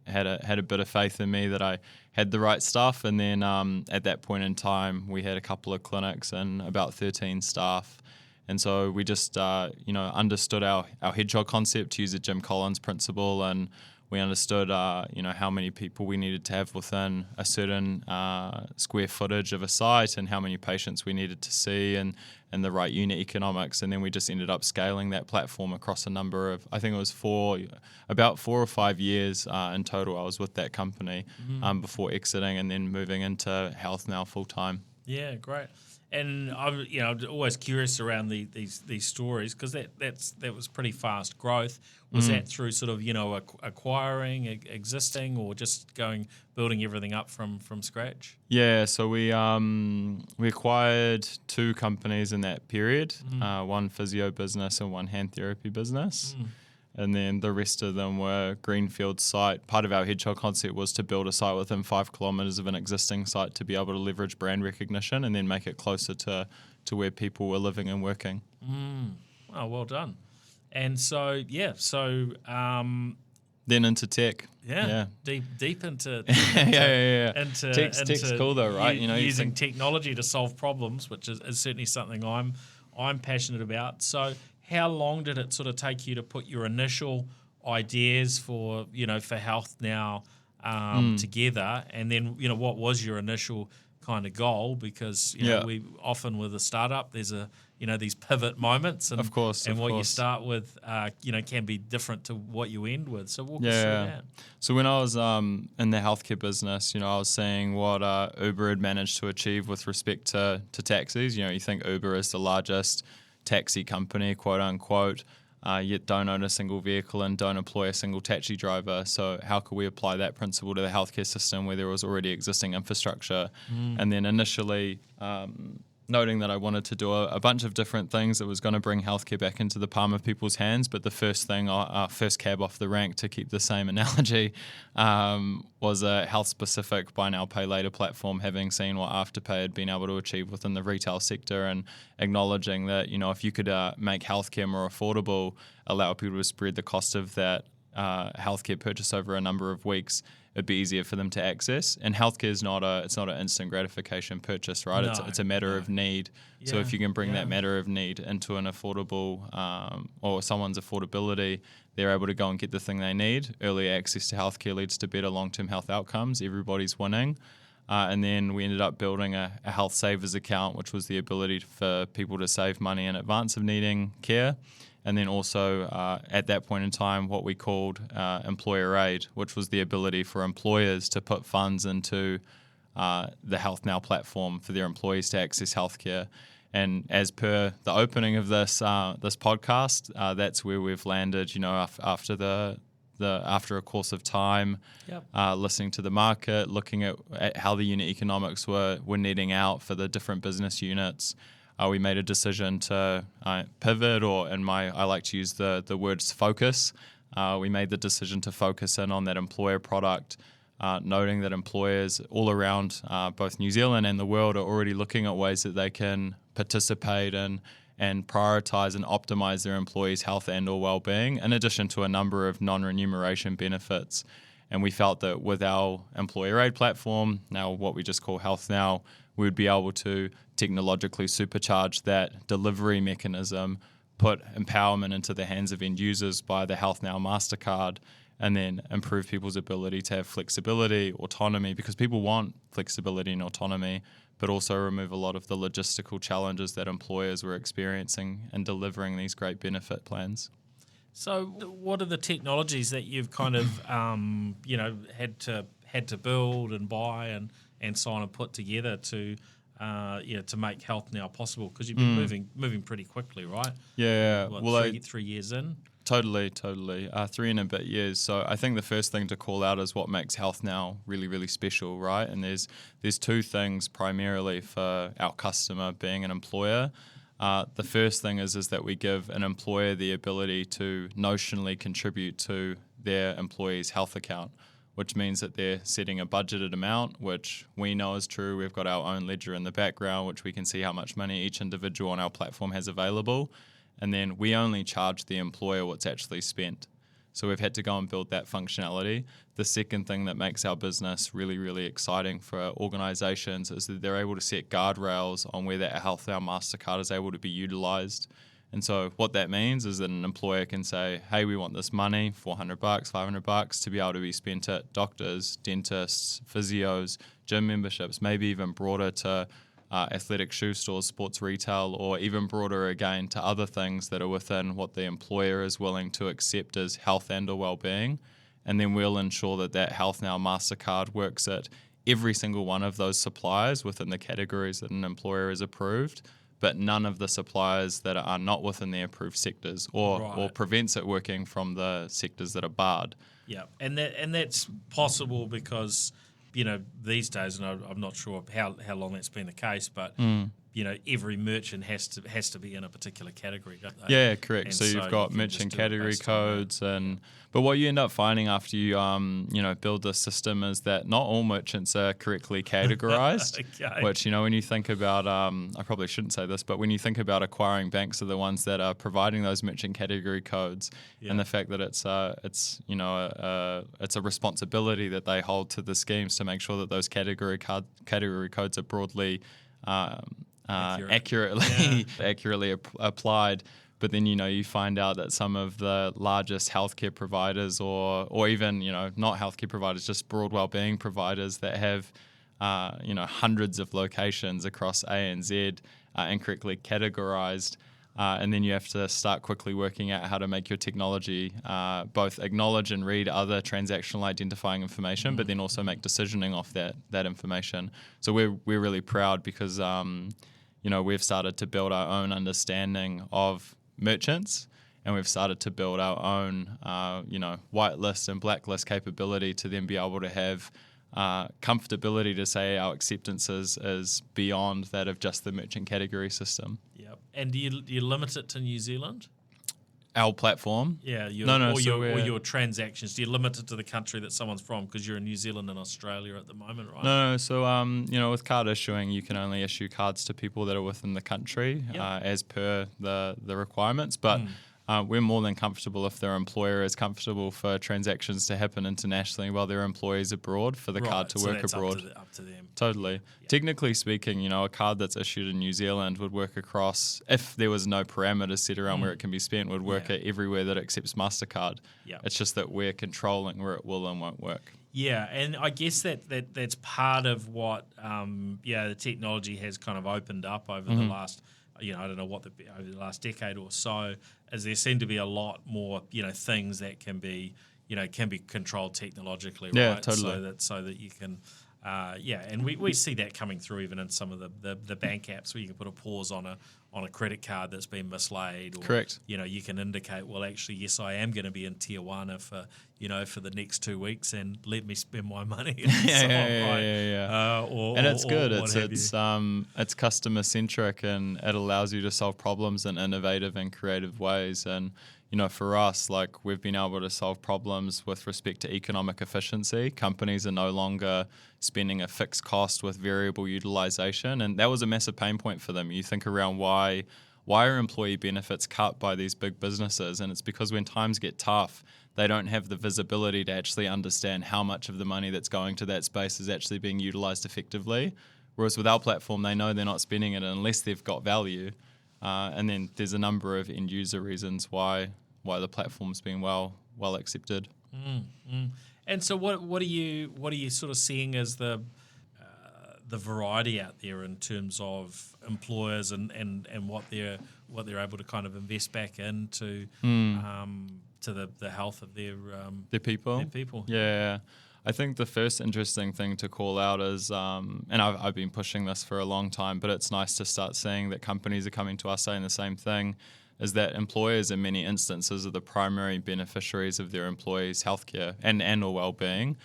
A: had a bit of faith in me that I had the right stuff. And then at that point in time, we had a couple of clinics and about 13 staff. And so we just understood our hedgehog concept, to use a Jim Collins principle, and we understood how many people we needed to have within a certain square footage of a site, and how many patients we needed to see, and the right unit economics. And then we just ended up scaling that platform across a number of, I think it was about 4 or 5 years in total I was with that company before exiting and then moving into HealthNow full time.
C: Yeah, great. And I'm always curious around these stories, because that was pretty fast growth. Was that through sort of acquiring existing, or just building everything up from scratch?
A: Yeah, so we acquired 2 companies in that period, one physio business and one hand therapy business. And then the rest of them were greenfield site. Part of our hedgehog concept was to build a site within 5 kilometres of an existing site to be able to leverage brand recognition and then make it closer to where people were living and working.
C: Oh, well done. And so,
A: then into tech.
C: Deep into
A: into tech's cool though, right?
C: Using technology to solve problems, which is certainly something I'm passionate about. So how long did it sort of take you to put your initial ideas for HealthNow together, and then what was your initial kind of goal? Because we often, with a startup, there's these pivot moments, and
A: of course,
C: you start with can be different to what you end with. So walk us through that.
A: So when I was in the healthcare business, I was seeing what Uber had managed to achieve with respect to taxis. You think Uber is the largest taxi company, quote unquote, yet don't own a single vehicle and don't employ a single taxi driver. So how could we apply that principle to the healthcare system where there was already existing infrastructure? And then initially noting that I wanted to do a bunch of different things that was going to bring healthcare back into the palm of people's hands. But the first thing, first cab off the rank, to keep the same analogy, was a health-specific buy now, pay later platform, having seen what Afterpay had been able to achieve within the retail sector, and acknowledging that, if you could make healthcare more affordable, allow people to spread the cost of that healthcare purchase over a number of weeks, it'd be easier for them to access. And healthcare is not an instant gratification purchase, right?
C: No,
A: it's a matter of need.
C: Yeah,
A: so if you can bring that matter of need into an affordable or someone's affordability, they're able to go and get the thing they need. Early access to healthcare leads to better long-term health outcomes. Everybody's winning. And then we ended up building a health savers account, which was the ability for people to save money in advance of needing care. And then also at that point in time, what we called employer aid, which was the ability for employers to put funds into the HealthNow platform for their employees to access healthcare. And as per the opening of this podcast, that's where we've landed. After a course of time, listening to the market, looking at how the unit economics were netting out for the different business units. We made a decision to pivot, I like to use the words focus. We made the decision to focus in on that employer product, noting that employers all around both New Zealand and the world are already looking at ways that they can participate in and prioritize and optimize their employees' health and or well-being, in addition to a number of non-remuneration benefits. And we felt that with our employer aid platform, now what we just call HealthNow, we would be able to technologically supercharge that delivery mechanism, put empowerment into the hands of end users by the HealthNow MasterCard, and then improve people's ability to have flexibility, autonomy, because people want flexibility and autonomy, but also remove a lot of the logistical challenges that employers were experiencing in delivering these great benefit plans.
C: So what are the technologies that you've kind of, had to build and buy and so on and put together to make HealthNow possible? Because you've been moving pretty quickly, right?
A: Yeah.
C: What, 3 years in?
A: Totally. 3 and a bit years. So I think the first thing to call out is what makes HealthNow really, really special, right? And there's two things primarily for our customer being an employer. The first thing is that we give an employer the ability to notionally contribute to their employee's health account, which means that they're setting a budgeted amount, which we know is true. We've got our own ledger in the background, which we can see how much money each individual on our platform has available. And then we only charge the employer what's actually spent. So we've had to go and build that functionality. The second thing that makes our business really, really exciting for organizations is that they're able to set guardrails on where that HealthNow MasterCard is able to be utilized. And so what that means is that an employer can say, hey, we want this money, $400, $500, to be able to be spent at doctors, dentists, physios, gym memberships, maybe even broader to athletic shoe stores, sports retail, or even broader again to other things that are within what the employer is willing to accept as health and or well-being. And then we'll ensure that that HealthNow MasterCard works at every single one of those suppliers within the categories that an employer has approved, but none of the suppliers that are not within the approved sectors or prevents it working from the sectors that are barred.
C: Yeah, and that's possible because these days, and I'm not sure how long that's been the case, but every merchant has to be in a particular category, don't they?
A: Yeah, correct. And so you've got merchant category codes, but what you end up finding after you build this system is that not all merchants are correctly categorized. Okay. Which when you think about, I probably shouldn't say this, but when you think about acquiring banks are the ones that are providing those merchant category codes, and the fact that it's a responsibility that they hold to the schemes to make sure that those category codes are broadly accurately applied. But then you find out that some of the largest healthcare providers or even not healthcare providers, just broad wellbeing providers that have hundreds of locations across ANZ incorrectly categorized. And then you have to start quickly working out how to make your technology both acknowledge and read other transactional identifying information, but then also make decisioning off that information. So we're really proud because we've started to build our own understanding of merchants, and we've started to build our own whitelist and blacklist capability to then be able to have comfortability to say our acceptance is beyond that of just the merchant category system.
C: Yep. And do you limit it to New Zealand?
A: Our platform?
C: Yeah. Your transactions. Do you limit it to the country that someone's from? Because you're in New Zealand and Australia at the moment, right?
A: No. So, with card issuing, you can only issue cards to people that are within the country as per the requirements. But we're more than comfortable if their employer is comfortable for transactions to happen internationally while their employees abroad for the card to work abroad.
C: Up to them.
A: Totally. Yeah. Technically speaking, a card that's issued in New Zealand would work across, if there was no parameters set around where it can be spent, would work at everywhere that accepts MasterCard. Yeah. It's just that we're controlling where it will and won't work.
C: Yeah, and I guess that's part of what the technology has kind of opened up over the last over the last decade or so, as there seem to be a lot more, things that can be controlled technologically, right?
A: Yeah, totally.
C: So that you can, and we see that coming through even in some of the bank apps where you can put a pause on a credit card that's been mislaid. Or,
A: correct.
C: You can indicate, well, actually, yes, I am going to be in tier 1 for the next 2 weeks, and let me spend my money.
A: Yeah. And it's good. It's customer centric, and it allows you to solve problems in innovative and creative ways. And for us, like we've been able to solve problems with respect to economic efficiency. Companies are no longer spending a fixed cost with variable utilization, and that was a massive pain point for them. You think around why are employee benefits cut by these big businesses, and it's because when times get tough, they don't have the visibility to actually understand how much of the money that's going to that space is actually being utilized effectively. Whereas with our platform, they know they're not spending it unless they've got value. And then there's a number of end user reasons why the platform's been well accepted.
C: And so what are you sort of seeing as the variety out there in terms of employers and what they're able to kind of invest back into to the health of their
A: people?
C: Their people.
A: Yeah. I think the first interesting thing to call out is, and I've been pushing this for a long time, but it's nice to start seeing that companies are coming to us saying the same thing, is that employers in many instances are the primary beneficiaries of their employees' healthcare and or well-being.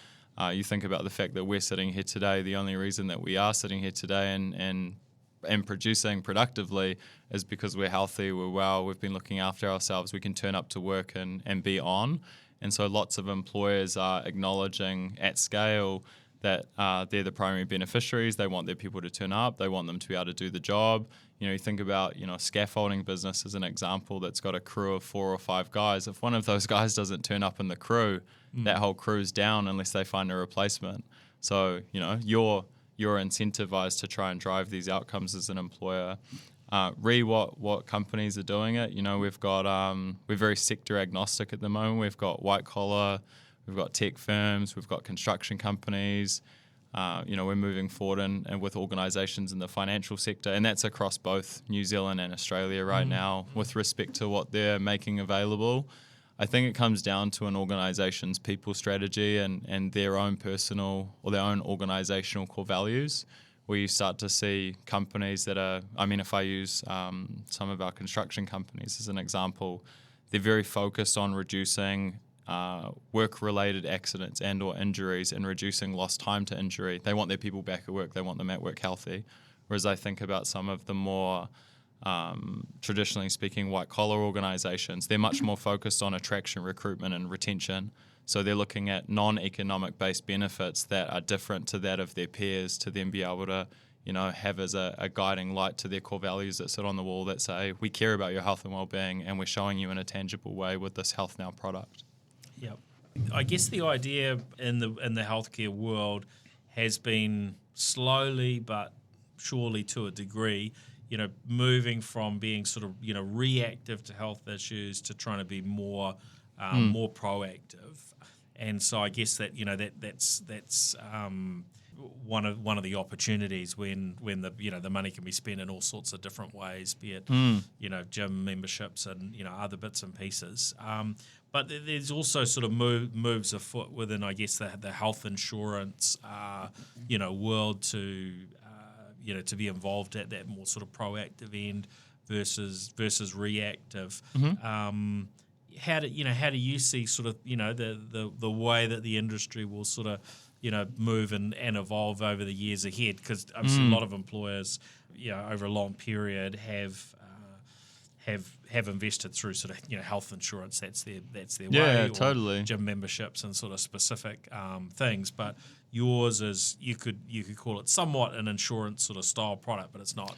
A: You think about the fact that we're sitting here today, the only reason that we are sitting here today and producing productively is because we're healthy, we're well, we've been looking after ourselves, we can turn up to work and be on. And so lots of employers are acknowledging at scale that they're the primary beneficiaries. They want their people to turn up. They want them to be able to do the job. You think about, a scaffolding business as an example that's got a crew of 4 or 5 guys. If one of those guys doesn't turn up in the crew, that whole crew's down unless they find a replacement. So, you're incentivized to try and drive these outcomes as an employer. What companies are doing it. We've got we're very sector agnostic at the moment. We've got white collar, we've got tech firms, we've got construction companies. We're moving forward and with organisations in the financial sector, and that's across both New Zealand and Australia right now with respect to what they're making available. I think it comes down to an organisation's people strategy and their own personal or their own organisational core values, where you start to see companies that are, if I use some of our construction companies as an example, they're very focused on reducing work-related accidents and or injuries and reducing lost time to injury. They want their people back at work. They want them at work healthy. Whereas I think about some of the more, traditionally speaking, white-collar organisations, they're much more focused on attraction, recruitment and retention. So they're looking at non-economic based benefits that are different to that of their peers to then be able to, have as a guiding light to their core values that sit on the wall that say, we care about your health and well-being and we're showing you in a tangible way with this HealthNow product.
C: Yep. I guess the idea in the healthcare world has been slowly but surely to a degree, moving from being sort of, reactive to health issues to trying to be more proactive. And so I guess that that's one of the opportunities when the money can be spent in all sorts of different ways, be it gym memberships and other bits and pieces. But there's also sort of moves afoot within, I guess, the health insurance world to be involved at that more sort of proactive end versus reactive. How do you see sort of the way that the industry will sort of move and evolve over the years ahead? Because obviously a lot of employers over a long period have invested through sort of health insurance. That's their way. Or
A: Totally.
C: Gym memberships and sort of specific things. But yours is you could call it somewhat an insurance sort of style product, but it's not.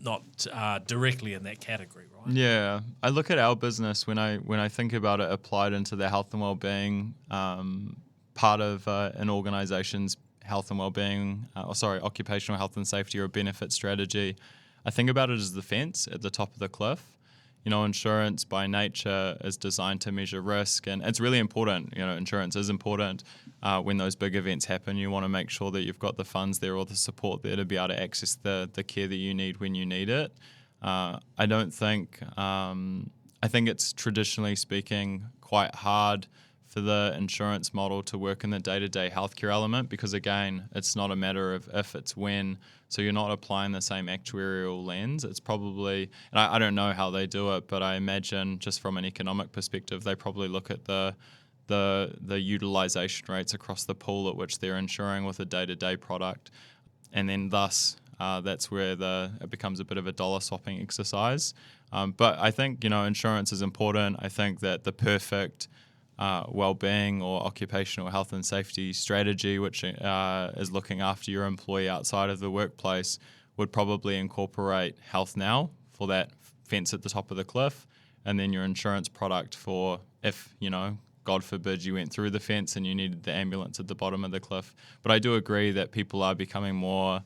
C: Not directly in that category, right?
A: Yeah, I look at our business when I think about it applied into the health and well-being part of an organisation's health and well-being, occupational health and safety or benefit strategy. I think about it as the fence at the top of the cliff. Insurance by nature is designed to measure risk, and it's really important. Insurance is important when those big events happen. You want to make sure that you've got the funds there or the support there to be able to access the care that you need when you need it. I think it's traditionally speaking quite hard for the insurance model to work in the day-to-day healthcare element because, again, it's not a matter of if, it's when. So you're not applying the same actuarial lens. It's probably, and I don't know how they do it, but I imagine just from an economic perspective, they probably look at the utilization rates across the pool at which they're insuring with a day-to-day product, and then thus that's where it becomes a bit of a dollar swapping exercise. But I think, insurance is important. I think that the perfect well-being or occupational health and safety strategy, which is looking after your employee outside of the workplace, would probably incorporate HealthNow for that fence at the top of the cliff, and then your insurance product for if, God forbid, you went through the fence and you needed the ambulance at the bottom of the cliff. But I do agree that people are becoming more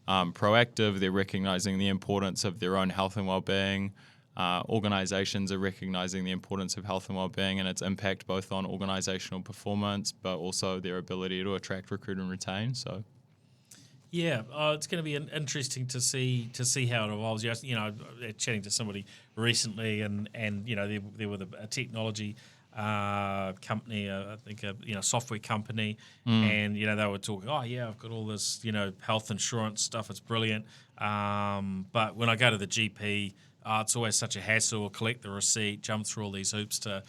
A: proactive. They're recognizing the importance of their own health and well-being. Organizations are recognizing the importance of health and well-being and its impact both on organizational performance, but also their ability to attract, recruit, and retain. So,
C: yeah, it's going to be interesting to see how it evolves. Chatting to somebody recently, and there was a technology company, I think a software company, and they were talking. Oh yeah, I've got all this health insurance stuff. It's brilliant, but when I go to the GP. It's always such a hassle. Collect the receipt, jump through all these hoops to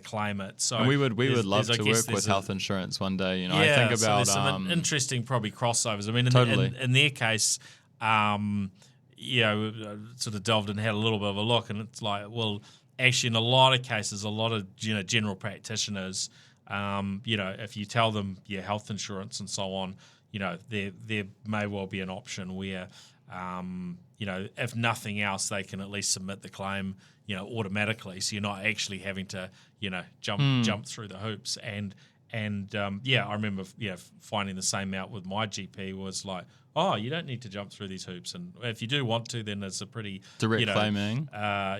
C: claim it. So
A: and we would love to work with health insurance one day. I think about
C: so there's some interesting probably crossovers. I mean,
A: totally.
C: in their case, sort of delved and had a little bit of a look, and it's like, well, actually, in a lot of cases, a lot of general practitioners, if you tell them your health insurance and so on, there may well be an option where. If nothing else, they can at least submit the claim, automatically. So you're not actually having to, jump through the hoops. And I remember, finding the same out with my GP was like, oh, you don't need to jump through these hoops. And if you do want to, then it's a pretty
A: direct claiming,
C: a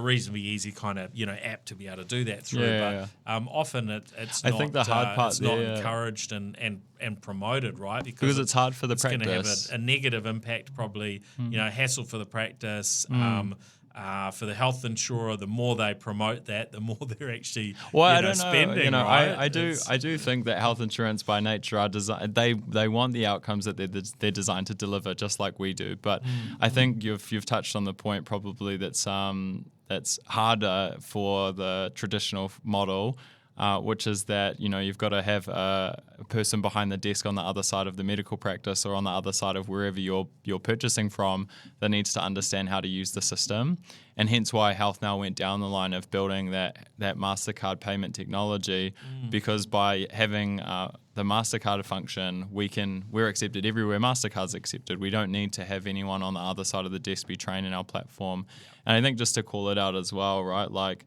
C: reasonably easy kind of, app to be able to do that through.
A: Yeah.
C: But often it's
A: I
C: not,
A: think the hard part
C: it's not encouraged and promoted, right?
A: Because it's hard for the practice.
C: It's going to have a negative impact, probably, hassle for the practice. For the health insurer, the more they promote that, the more they're actually spending. Right?
A: I do think that health insurance by nature are designed. They want the outcomes that they're designed to deliver, just like we do. But I think you've touched on the point probably that's harder for the traditional model. Which is that you've got to have a person behind the desk on the other side of the medical practice or on the other side of wherever you're purchasing from that needs to understand how to use the system, and hence why HealthNow went down the line of building that MasterCard payment technology, because by having the MasterCard function, we're accepted everywhere MasterCard's accepted. We don't need to have anyone on the other side of the desk be trained in our platform. And I think just to call it out as well, right, like.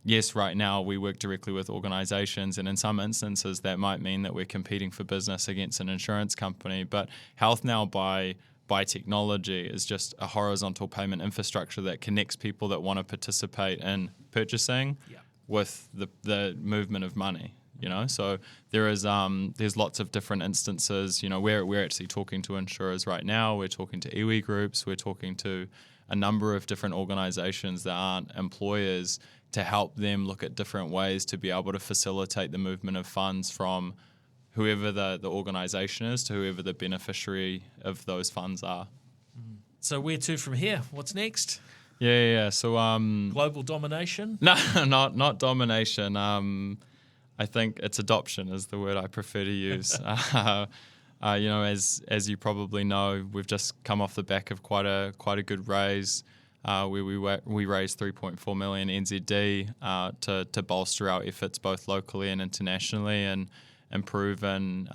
A: Yes, right now we work directly with organizations, and in some instances that might mean that we're competing for business against an insurance company. But HealthNow by technology is just a horizontal payment infrastructure that connects people that want to participate in purchasing with the movement of money. So there's lots of different instances. We're actually talking to insurers right now. We're talking to iwi groups. We're talking to a number of different organizations that aren't employers to help them look at different ways to be able to facilitate the movement of funds from whoever the organization is to whoever the beneficiary of those funds are.
C: So where to from here? What's next?
A: Yeah. So
C: global domination?
A: No, not domination. I think it's adoption is the word I prefer to use. As you probably know, we've just come off the back of quite a good raise. Where we raised 3.4 million NZD to bolster our efforts both locally and internationally, and improve and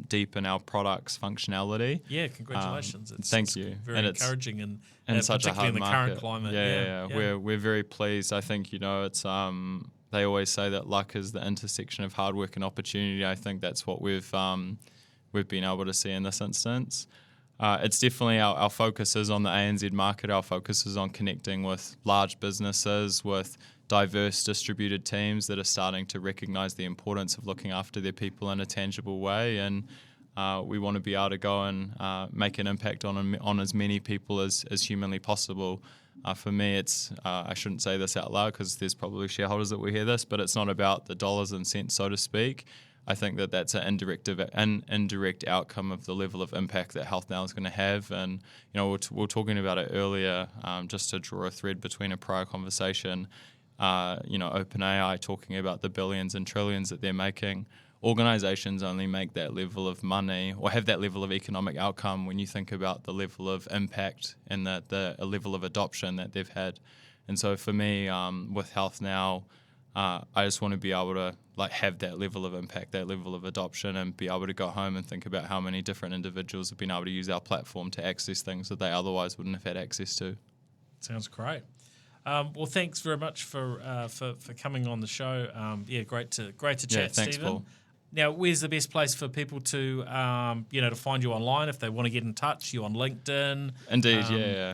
A: deepen our product's functionality.
C: Yeah, congratulations!
A: Thank you.
C: Very encouraging, and
A: such a hard
C: in the
A: market.
C: Current climate.
A: Yeah. We're very pleased. I think it's they always say that luck is the intersection of hard work and opportunity. I think that's what we've been able to see in this instance. It's definitely our focus is on the ANZ market. Our focus is on connecting with large businesses, with diverse distributed teams that are starting to recognise the importance of looking after their people in a tangible way. And we want to be able to go and make an impact on as many people as humanly possible. For me, it's I shouldn't say this out loud because there's probably shareholders that will hear this, but it's not about the dollars and cents, so to speak. I think that that's an indirect outcome of the level of impact that HealthNow is going to have. And, we were talking about it earlier, just to draw a thread between a prior conversation, OpenAI talking about the billions and trillions that they're making. organizations only make that level of money or have that level of economic outcome when you think about the level of impact and the level of adoption that they've had. And so for me, with HealthNow, I just want to be able to have that level of impact, that level of adoption, and be able to go home and think about how many different individuals have been able to use our platform to access things that they otherwise wouldn't have had access to.
C: Sounds great. Well, thanks very much for coming on the show. Great to chat,
A: thanks,
C: Stephen.
A: Paul.
C: Now, where's the best place for people to to find you online if they want to get in touch? You on LinkedIn?
A: Indeed,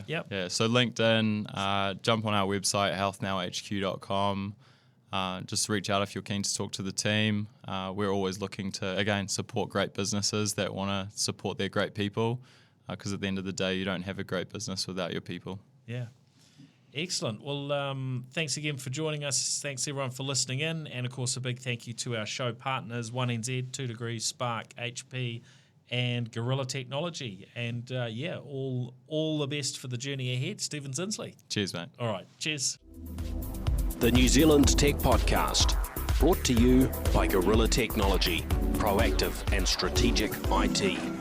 C: Yep.
A: Yeah, so LinkedIn, jump on our website, healthnowhq.com. Just reach out if you're keen to talk to the team. We're always looking to, again, support great businesses that want to support their great people, because at the end of the day, you don't have a great business without your people.
C: Yeah. Excellent. Well, thanks again for joining us. Thanks, everyone, for listening in. And, of course, a big thank you to our show partners, 1NZ, 2 Degrees, Spark, HP, and Gorilla Technology. And, all the best for the journey ahead. Stephen Zinsli.
A: Cheers, mate.
C: All right. Cheers.
B: The New Zealand Tech Podcast, brought to you by Gorilla Technology, proactive and strategic IT.